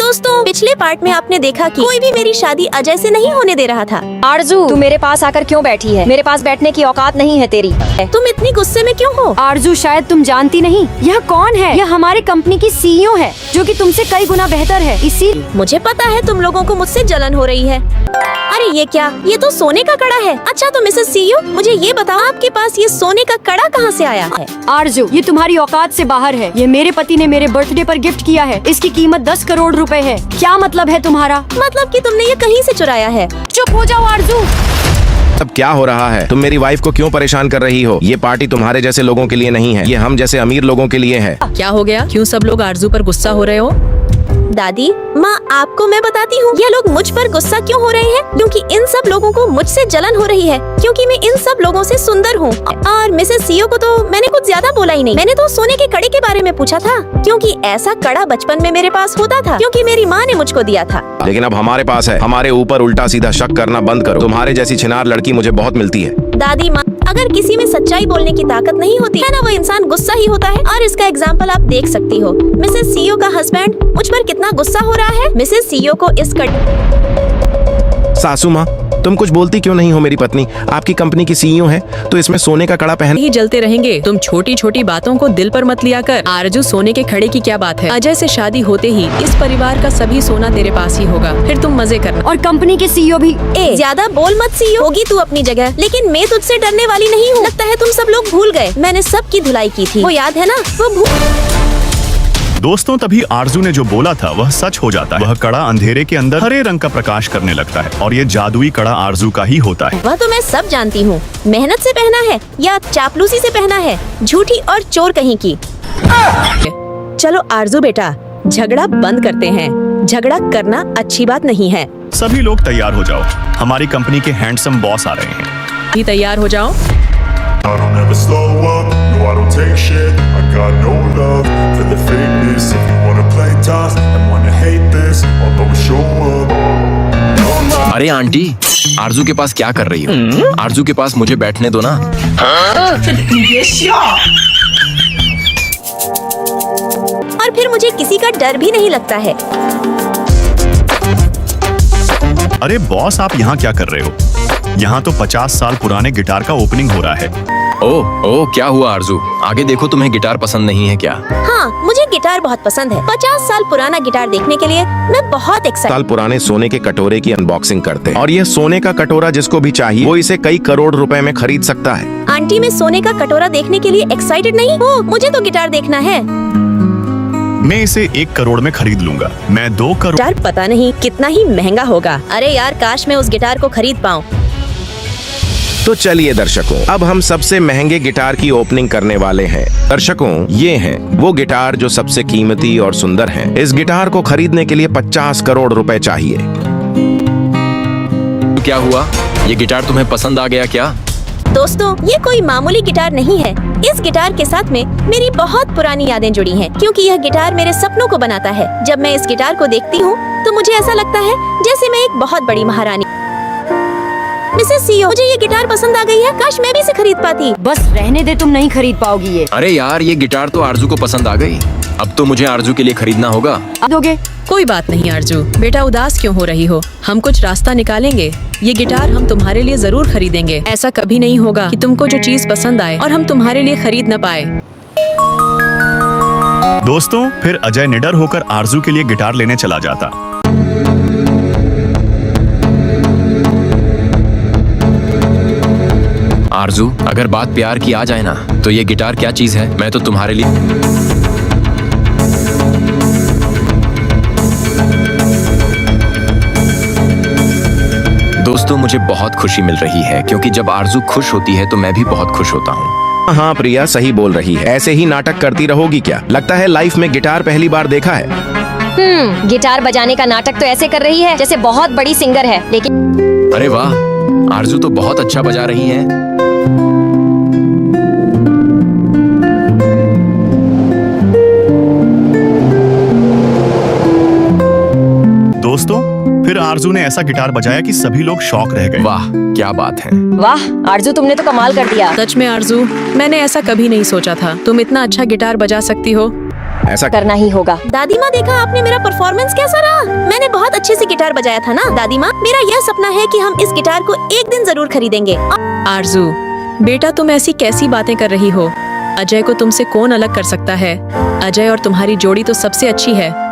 दोस्तों, पिछले पार्ट में आपने देखा कि कोई भी मेरी शादी अजय से नहीं होने दे रहा था। आरजू, तू मेरे पास आकर क्यों बैठी है? मेरे पास बैठने की औकात नहीं है तेरी। तुम इतनी गुस्से में क्यों हो? आरजू, शायद तुम जानती नहीं यह कौन है। यह हमारी कंपनी की सीईओ है, जो कि तुमसे कई गुना बेहतर है। इसी मुझे पता है तुम लोगों को मुझसे जलन हो रही है। अरे ये क्या? ये तो सोने का कड़ा है। अच्छा तो मिसेस सीईओ, मुझे ये बताओ आपके पास ये सोने का कड़ा कहाँ से आया है? आरजू, ये तुम्हारी औकात से बाहर है। ये मेरे पति ने मेरे बर्थडे पर गिफ्ट किया है। इसकी कीमत 10 करोड़ रुपए है। क्या मतलब है तुम्हारा? मतलब कि तुमने ये कहीं से चुराया है। चुप हो जाओ आरजू। अब क्या हो रहा है? तुम मेरी वाइफ को क्यों परेशान कर रही हो? ये पार्टी तुम्हारे जैसे लोगों के लिए नहीं है, ये हम जैसे अमीर लोगों के लिए है। क्या हो गया? क्यों सब लोग आरजू पर गुस्सा हो रहे हो? दादी माँ, आपको मैं बताती हूँ ये लोग मुझ पर गुस्सा क्यों हो रहे हैं, क्योंकि इन सब लोगों को मुझसे जलन हो रही है, क्योंकि मैं इन सब लोगों से सुंदर हूँ। और मिसेस सीईओ को तो मैंने कुछ ज्यादा बोला ही नहीं। मैंने तो सोने के कड़े के बारे में पूछा था, क्योंकि ऐसा कड़ा बचपन में मेरे पास होता था, क्योंकि मेरी माँ ने मुझको दिया था। लेकिन अब हमारे पास है। हमारे ऊपर उल्टा सीधा शक करना बंद करो। तुम्हारे जैसी छिनार लड़की मुझे बहुत मिलती है। दादी माँ, अगर किसी में सच्चाई बोलने की ताकत नहीं होती है ना, वो इंसान गुस्सा ही होता है। और इसका एग्जाम्पल आप देख सकती हो। मिसेस सीईओ का हस्बैंड मुझ पर कितना गुस्सा हो रहा है। मिसेस सीईओ को इस सासू माँ, तुम कुछ बोलती क्यों नहीं हो? मेरी पत्नी आपकी कंपनी की सीईओ है, तो इसमें सोने का कड़ा पहन ही जलते रहेंगे। तुम छोटी छोटी बातों को दिल पर मत लिया कर। आरजू, सोने के खड़े की क्या बात है? अजय से शादी होते ही इस परिवार का सभी सोना तेरे पास ही होगा, फिर तुम मजे करना। और कंपनी के सीईओ भी। ज्यादा बोल मत सीईओ। होगी तू अपनी जगह, लेकिन मैं तुझसे डरने वाली नहीं हूँ। लगता है तुम सब लोग भूल गए मैंने सबकी धुलाई की थी, वो याद है ना? वो दोस्तों, तभी आरजू ने जो बोला था वह सच हो जाता है। वह कड़ा अंधेरे के अंदर हरे रंग का प्रकाश करने लगता है और ये जादुई कड़ा आरजू का ही होता है। वह तो मैं सब जानती हूँ। मेहनत से पहना है या चापलूसी से पहना है, झूठी और चोर कहीं की। चलो आरजू बेटा, झगड़ा बंद करते हैं। झगड़ा करना अच्छी बात नहीं है। सभी लोग तैयार हो जाओ, हमारी कंपनी के हैंडसम बॉस आ रहे हैं। भी तैयार हो जाओ। I don't ever slow up, no I don't take shit. I got no love for the fakeness. If you wanna play tough and wanna hate this, I'll always show up. अरे aunty, आरजू के पास क्या कर रही हो? आरजू के पास मुझे बैठने दो ना। और फिर मुझे किसी का डर भी नहीं लगता है। अरे बॉस, आप यहाँ क्या कर रहे हो? यहाँ तो 50 साल पुराने गिटार का ओपनिंग हो रहा है। ओह, क्या हुआ आरजू? आगे देखो, तुम्हें गिटार पसंद नहीं है क्या? हाँ, मुझे गिटार बहुत पसंद है। 50 साल पुराना गिटार देखने के लिए मैं बहुत एक्साइटेड। साल पुराने सोने के कटोरे की अनबॉक्सिंग करते हैं। और ये सोने का कटोरा जिसको भी चाहिए वो इसे कई करोड़ रुपए में खरीद सकता है। आंटी, मैं सोने का कटोरा देखने के लिए एक्साइटेड नहीं हूँ, मुझे तो गिटार देखना है। मैं इसे 1 करोड़ में खरीद लूंगा। मैं 2 करोड़। गिटार पता नहीं कितना ही महंगा होगा। अरे यार, काश मैं उस गिटार को खरीद पाऊँ। तो चलिए दर्शकों, अब हम सबसे महंगे गिटार की ओपनिंग करने वाले हैं। दर्शकों, ये हैं वो गिटार जो सबसे कीमती और सुंदर हैं। इस गिटार को खरीदने के लिए 50 करोड़ रुपए चाहिए। क्या हुआ? ये गिटार तुम्हें पसंद आ गया क्या? दोस्तों, ये कोई मामूली गिटार नहीं है। इस गिटार के साथ में मेरी बहुत पुरानी यादें जुड़ी हैं, क्योंकि यह गिटार मेरे सपनों को बनाता है। जब मैं इस गिटार को देखती हूँ तो मुझे ऐसा लगता है जैसे मैं एक बहुत बड़ी महारानी। मिसेस सीईओ, मुझे ये गिटार पसंद आ गई है। काश मैं भी इसे खरीद पाती। बस रहने दे, तुम नहीं खरीद पाओगी ये। अरे यार, ये गिटार तो आरजू को पसंद आ गई। अब तो मुझे आरजू के लिए खरीदना होगा। अब दोगे? कोई बात नहीं आरजू बेटा, उदास क्यों हो रही हो? हम कुछ रास्ता निकालेंगे। ये गिटार हम तुम्हारे लिए जरूर खरीदेंगे। ऐसा कभी नहीं होगा कि तुमको जो चीज पसंद आए और हम तुम्हारे लिए खरीद न पाए। दोस्तों, फिर अजय निडर होकर आरजू के लिए गिटार लेने चला जाता। आरजू, अगर बात प्यार की आ जाए ना, तो ये गिटार क्या चीज है? मैं तो तुम्हारे लिए। दोस्तों, मुझे बहुत खुशी मिल रही है, क्योंकि जब आरजू खुश होती है तो मैं भी बहुत खुश होता हूँ। हाँ प्रिया, सही बोल रही है। ऐसे ही नाटक करती रहोगी क्या? लगता है लाइफ में गिटार पहली बार देखा है। गिटार बजाने का नाटक तो ऐसे कर रही है जैसे बहुत बड़ी सिंगर है, लेकिन अरे वाह, आरजू तो बहुत अच्छा बजा रही है। दोस्तों, फिर आरजू ने ऐसा गिटार बजाया कि सभी लोग शॉक रह गए। वाह, क्या बात है। वाह आरजू, तुमने तो कमाल कर दिया। सच में आरजू, मैंने ऐसा कभी नहीं सोचा था तुम इतना अच्छा गिटार बजा सकती हो। ऐसा करना ही होगा। दादी माँ, देखा आपने मेरा परफॉर्मेंस कैसा रहा? मैंने बहुत अच्छे से गिटार बजाया था ना। दादी माँ, मेरा यह सपना है कि हम इस गिटार को एक दिन जरूर खरीदेंगे। आरजू, बेटा तुम ऐसी कैसी बातें कर रही हो? अजय को तुमसे कौन अलग कर सकता है? अजय और तुम्हारी जोड़ी तो सबसे अच्छी है।